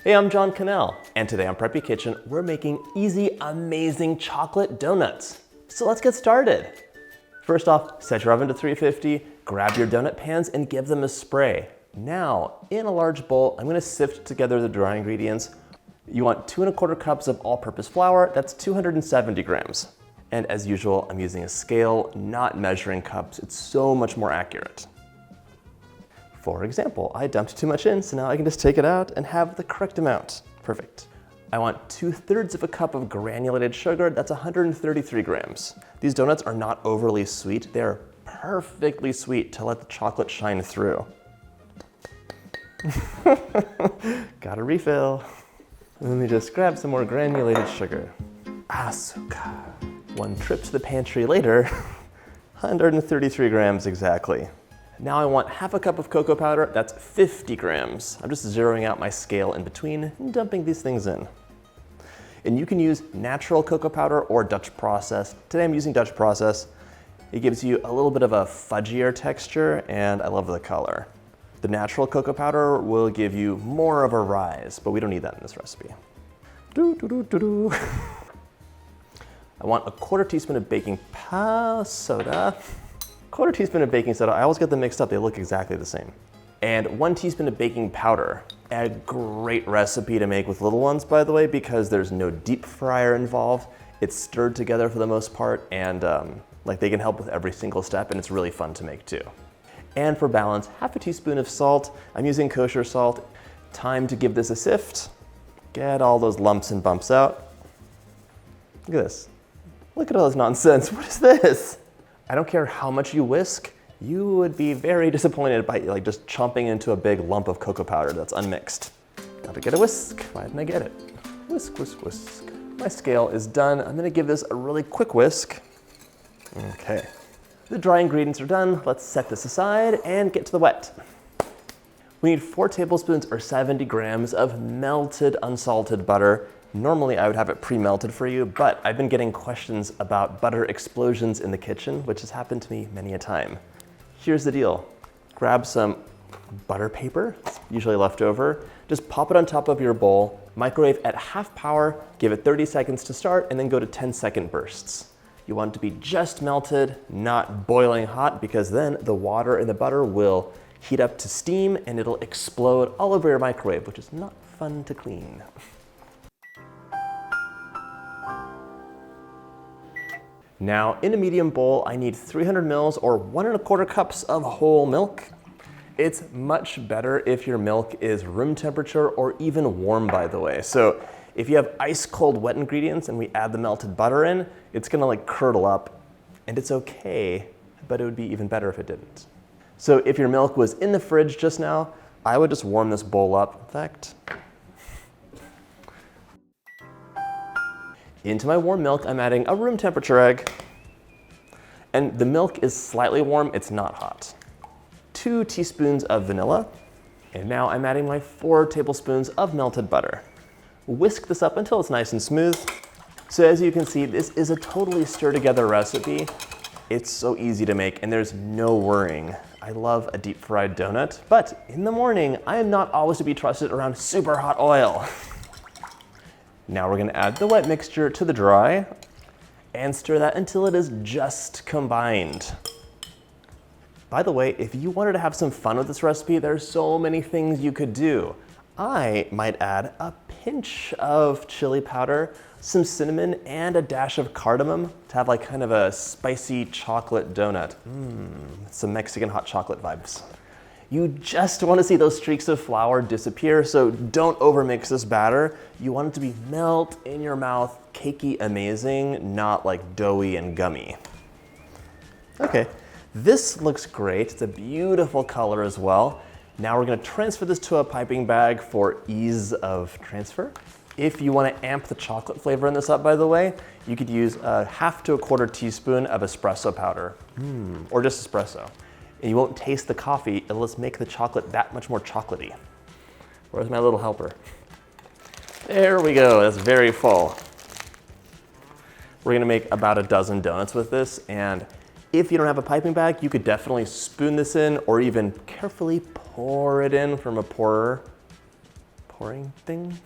Hey, I'm John Cannell, and today on Preppy Kitchen, we're making easy, amazing chocolate donuts. So let's get started. First off, set your oven to 350, grab your donut pans and give them a spray. Now, in a large bowl, I'm gonna sift together the dry ingredients. You want 2 1/4 cups of all-purpose flour, that's 270 grams. And as usual, I'm using a scale, not measuring cups. It's so much more accurate. For example, I dumped too much in, so now I can just take it out and have the correct amount. Perfect. I want 2/3 of a cup of granulated sugar, that's 133 grams. These donuts are not overly sweet, they're perfectly sweet to let the chocolate shine through. Got a refill. Let me just grab some more granulated sugar. Azúcar. 1 trip to the pantry later, 133 grams exactly. Now I want 1/2 cup of cocoa powder, that's 50 grams. I'm just zeroing out my scale in between and dumping these things in. And you can use natural cocoa powder or Dutch process. Today I'm using Dutch process. It gives you a little bit of a fudgier texture and I love the color. The natural cocoa powder will give you more of a rise, but we don't need that in this recipe. I want 1/4 teaspoon of baking soda. 1/4 teaspoon of baking soda, I always get them mixed up, they look exactly the same. And 1 teaspoon of baking powder. A great recipe to make with little ones, by the way, because there's no deep fryer involved. It's stirred together for the most part, and they can help with every single step, and it's really fun to make too. And for balance, 1/2 teaspoon of salt. I'm using kosher salt. Time to give this a sift. Get all those lumps and bumps out. Look at this. Look at all this nonsense. What is this? I don't care how much you whisk, you would be very disappointed by just chomping into a big lump of cocoa powder that's unmixed. Gotta get a whisk. Why didn't I get it? Whisk, whisk, whisk. My scale is done. I'm gonna give this a really quick whisk. Okay. The dry ingredients are done. Let's set this aside and get to the wet. We need 4 tablespoons or 70 grams of melted unsalted butter. Normally I would have it pre-melted for you, but I've been getting questions about butter explosions in the kitchen, which has happened to me many a time. Here's the deal. Grab some butter paper, it's usually left over. Just pop it on top of your bowl, microwave at half power, give it 30 seconds to start, and then go to 10-second bursts. You want it to be just melted, not boiling hot, because then the water in the butter will heat up to steam and it'll explode all over your microwave, which is not fun to clean. Now, in a medium bowl, I need 300 mils or 1 1/4 cups of whole milk. It's much better if your milk is room temperature or even warm, by the way. So if you have ice cold wet ingredients and we add the melted butter in, it's gonna curdle up, and it's okay, but it would be even better if it didn't. So if your milk was in the fridge just now, I would just warm this bowl up. In fact, into my warm milk, I'm adding a room temperature egg. And the milk is slightly warm, it's not hot. 2 teaspoons of vanilla. And now I'm adding my 4 tablespoons of melted butter. Whisk this up until it's nice and smooth. So as you can see, this is a totally stir together recipe. It's so easy to make and there's no worrying. I love a deep fried donut, but in the morning, I am not always to be trusted around super hot oil. Now we're gonna add the wet mixture to the dry and stir that until it is just combined. By the way, if you wanted to have some fun with this recipe, there's so many things you could do. I might add a pinch of chili powder, some cinnamon, and a dash of cardamom to have kind of a spicy chocolate donut. Some Mexican hot chocolate vibes. You just want to see those streaks of flour disappear, so don't overmix this batter. You want it to be melt in your mouth, cakey amazing, not doughy and gummy. Okay, this looks great. It's a beautiful color as well. Now we're gonna transfer this to a piping bag for ease of transfer. If you want to amp the chocolate flavor in this up, by the way, you could use a 1/2 to 1/4 teaspoon of espresso powder, or just espresso. And you won't taste the coffee, it'll just make the chocolate that much more chocolatey. Where's my little helper? There we go, that's very full. We're gonna make about a dozen donuts with this, and if you don't have a piping bag, you could definitely spoon this in or even carefully pour it in from a pourer. pouring thing.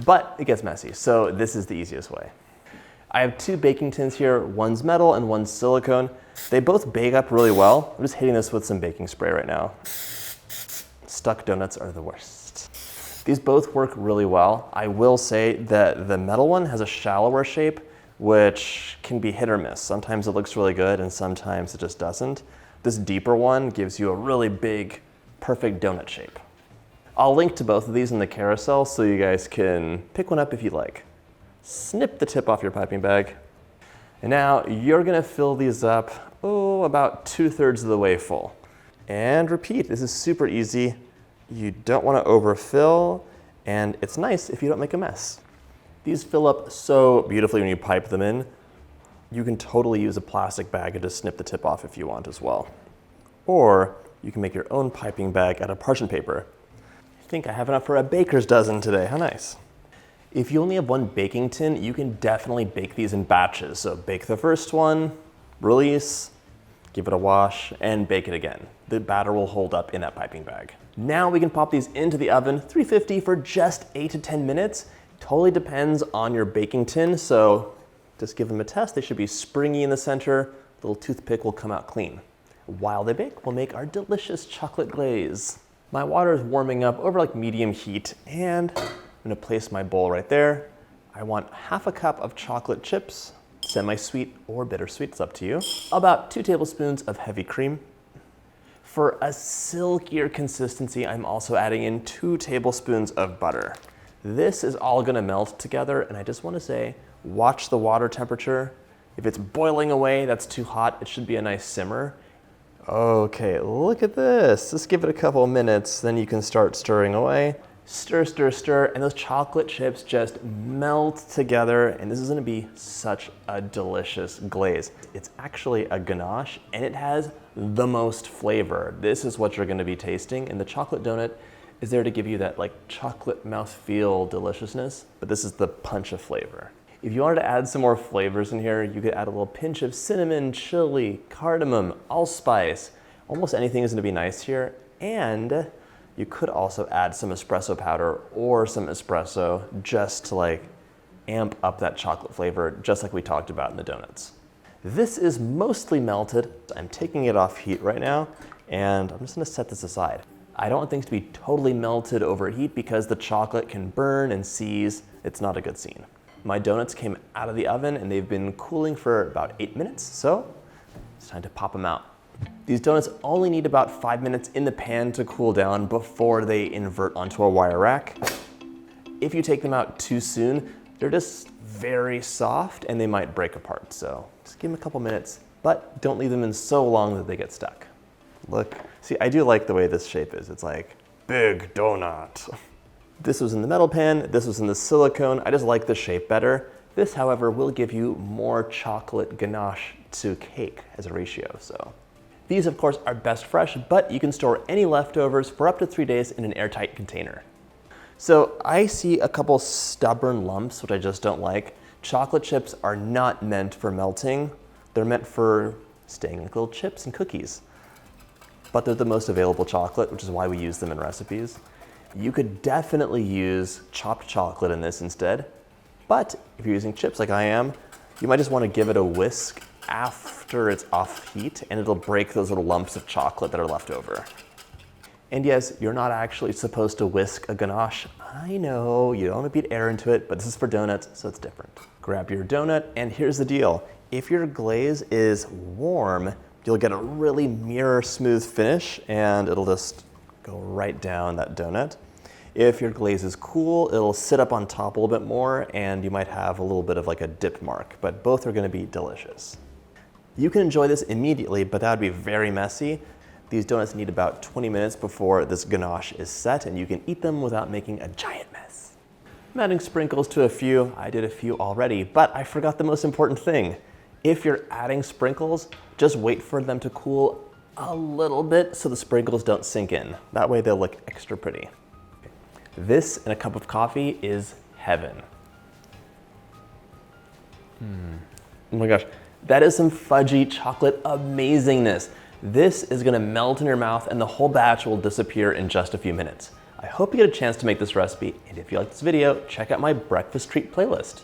But it gets messy, so this is the easiest way. I have 2 baking tins here, one's metal and one's silicone. They both bake up really well. I'm just hitting this with some baking spray right now. Stuck donuts are the worst. These both work really well. I will say that the metal one has a shallower shape, which can be hit or miss. Sometimes it looks really good and sometimes it just doesn't. This deeper one gives you a really big, perfect donut shape. I'll link to both of these in the carousel so you guys can pick one up if you like. Snip the tip off your piping bag. And now you're gonna fill these up, about 2/3 of the way full. And repeat, this is super easy. You don't wanna overfill, and it's nice if you don't make a mess. These fill up so beautifully when you pipe them in. You can totally use a plastic bag and just snip the tip off if you want as well. Or you can make your own piping bag out of parchment paper. I think I have enough for a baker's dozen today, how nice. If you only have 1 baking tin, you can definitely bake these in batches. So bake the first one, release, give it a wash, and bake it again. The batter will hold up in that piping bag. Now we can pop these into the oven, 350 for just 8 to 10 minutes. Totally depends on your baking tin, so just give them a test. They should be springy in the center. The little toothpick will come out clean. While they bake, we'll make our delicious chocolate glaze. My water is warming up over like medium heat, and I'm gonna place my bowl right there. I want 1/2 cup of chocolate chips, semi-sweet or bittersweet, it's up to you. About 2 tablespoons of heavy cream. For a silkier consistency, I'm also adding in 2 tablespoons of butter. This is all gonna melt together, and I just wanna say, watch the water temperature. If it's boiling away, that's too hot. It should be a nice simmer. Okay, look at this. Just give it a couple of minutes, then you can start stirring away. Stir, stir, stir, and those chocolate chips just melt together, and this is gonna be such a delicious glaze. It's actually a ganache, and it has the most flavor. This is what you're gonna be tasting, and the chocolate donut is there to give you that like chocolate mouthfeel deliciousness, but this is the punch of flavor. If you wanted to add some more flavors in here, you could add a little pinch of cinnamon, chili, cardamom, allspice. Almost anything is gonna be nice here. And you could also add some espresso powder or some espresso just to like amp up that chocolate flavor, just like we talked about in the donuts. This is mostly melted. I'm taking it off heat right now, and I'm just gonna set this aside. I don't want things to be totally melted over heat because the chocolate can burn and seize. It's not a good scene. My donuts came out of the oven and they've been cooling for about 8 minutes, so it's time to pop them out. These donuts only need about 5 minutes in the pan to cool down before they invert onto a wire rack. If you take them out too soon, they're just very soft and they might break apart, so just give them a couple minutes, but don't leave them in so long that they get stuck. Look, see, I do like the way this shape is. It's like big donut. This was in the metal pan, this was in the silicone. I just like the shape better. This, however, will give you more chocolate ganache to cake as a ratio, so. These, of course, are best fresh, but you can store any leftovers for up to 3 days in an airtight container. So I see a couple stubborn lumps, which I just don't like. Chocolate chips are not meant for melting. They're meant for staying like little chips and cookies. But they're the most available chocolate, which is why we use them in recipes. You could definitely use chopped chocolate in this instead, but if you're using chips like I am, you might just want to give it a whisk after it's off heat, and it'll break those little lumps of chocolate that are left over. And yes, you're not actually supposed to whisk a ganache. I know, you don't want to beat air into it, but this is for donuts, so it's different. Grab your donut, and here's the deal. If your glaze is warm, you'll get a really mirror smooth finish, and it'll just go right down that donut. If your glaze is cool, it'll sit up on top a little bit more, and you might have a little bit of like a dip mark, but both are gonna be delicious. You can enjoy this immediately, but that would be very messy. These donuts need about 20 minutes before this ganache is set, and you can eat them without making a giant mess. I'm adding sprinkles to a few. I did a few already, but I forgot the most important thing. If you're adding sprinkles, just wait for them to cool a little bit so the sprinkles don't sink in. That way they'll look extra pretty. This and a cup of coffee is heaven. Oh my gosh, that is some fudgy chocolate amazingness. This is gonna melt in your mouth and the whole batch will disappear in just a few minutes. I hope you get a chance to make this recipe, and if you like this video, check out my breakfast treat playlist.